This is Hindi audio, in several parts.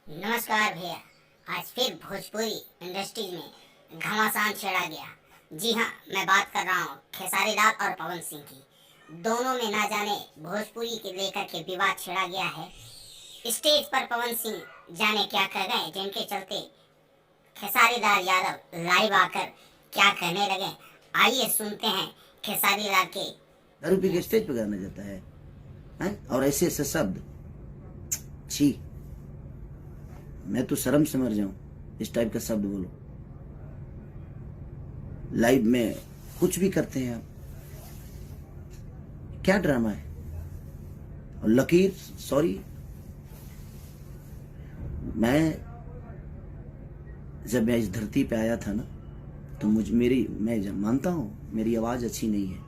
नमस्कार भैया। आज फिर भोजपुरी इंडस्ट्रीज में घमासान छेड़ा गया। जी हाँ, मैं बात कर रहा हूँ खेसारी लाल और पवन सिंह की। दोनों में ना जाने भोजपुरी के लेकर के विवाद छेड़ा गया है। स्टेज पर पवन सिंह जाने क्या कह गए, जिनके चलते खेसारी लाल यादव लाइव आकर क्या कहने लगे। आइए सुनते हैं खेसारी लाल के। दारू पी के स्टेज पे गाना जाता है, और ऐसे ऐसे शब्द, छी, मैं तो शर्म से मर जाऊं। इस टाइप का शब्द बोलो। लाइव में कुछ भी करते हैं आप, क्या ड्रामा है। और लकीर, सॉरी, जब मैं इस धरती पे आया था ना, तो मैं मानता हूं मेरी आवाज अच्छी नहीं है,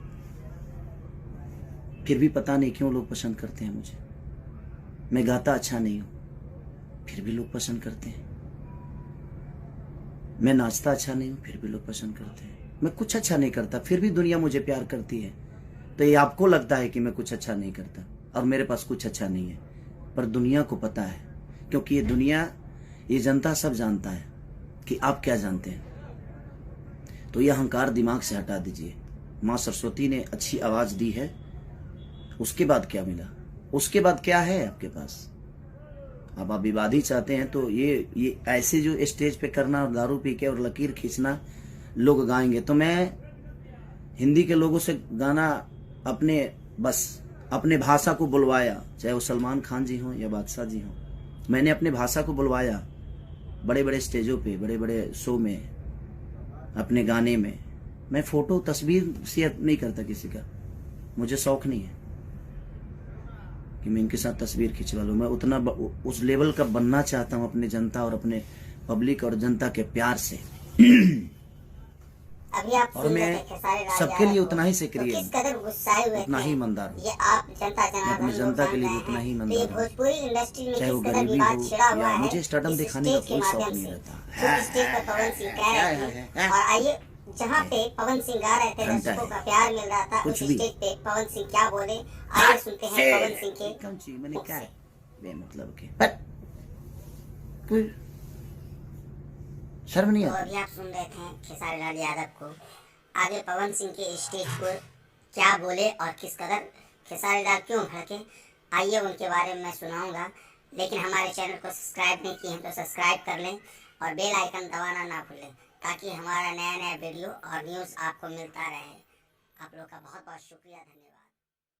फिर भी पता नहीं क्यों लोग पसंद करते हैं मुझे। मैं गाता अच्छा नहीं हूं, फिर भी लोग पसंद करते हैं। मैं नाचता अच्छा नहीं हूं, फिर भी लोग पसंद करते हैं। मैं कुछ अच्छा नहीं करता, फिर भी दुनिया मुझे प्यार करती है। तो ये आपको लगता है कि मैं कुछ अच्छा नहीं करता और मेरे पास कुछ अच्छा नहीं है, पर दुनिया को पता है, क्योंकि ये दुनिया, ये जनता सब जानता है कि आप क्या जानते हैं। तो ये अहंकार दिमाग से हटा दीजिए। माँ सरस्वती ने अच्छी आवाज दी है, उसके बाद क्या मिला? उसके बाद क्या है आपके पास? अब आप विवाद ही चाहते हैं तो ये ऐसे जो स्टेज पे करना, दारू पी के और लकीर खींचना, लोग गाएंगे तो मैं हिंदी के लोगों से गाना अपने भाषा को बुलवाया, चाहे वो सलमान खान जी हों या बादशाह जी हों। मैंने अपने भाषा को बुलवाया बड़े बड़े स्टेजों पे, बड़े बड़े शो में, अपने गाने में। मैं फोटो तस्वीर शेयर नहीं करता किसी का, मुझे शौक नहीं है कि मैं इनके साथ तस्वीर खिंचवा लूं। मैं उतना उस लेवल का बनना चाहता हूं अपने जनता और अपने पब्लिक और जनता के प्यार से। अभी आप और मैं सबके लिए उतना ही सक्रिय हूँ, उतना ही ईमानदार हूँ। मैं अपनी जनता के लिए उतना ही ईमानदार हूँ, चाहे वो गरीबी हो या मुझे स्टार्टम दिखाने का कोई शौक नहीं रहता। जहाँ पे पवन सिंह गा रहे थे, दर्शकों का प्यार मिल रहा था, उस स्टेज पे पवन सिंह क्या बोले, आइए सुनते हैं पवन सिंह के। कौन सी मैंने क्या बेमतलब के, कोई शर्म नहीं तो आती। अभी आप सुन रहे थे खेसारी लाल यादव को। आगे पवन सिंह के स्टेज पर क्या बोले और किस कदर खेसारी लाल क्यों भड़के, आइए उनके बारे में मैं सुनाऊंगा। लेकिन हमारे चैनल को सब्सक्राइब नहीं किए हैं तो सब्सक्राइब कर लें और बेल आइकन दबाना ना भूलें, ताकि हमारा नया नया वीडियो और न्यूज़ आपको मिलता रहे। आप लोग का बहुत बहुत शुक्रिया, धन्यवाद।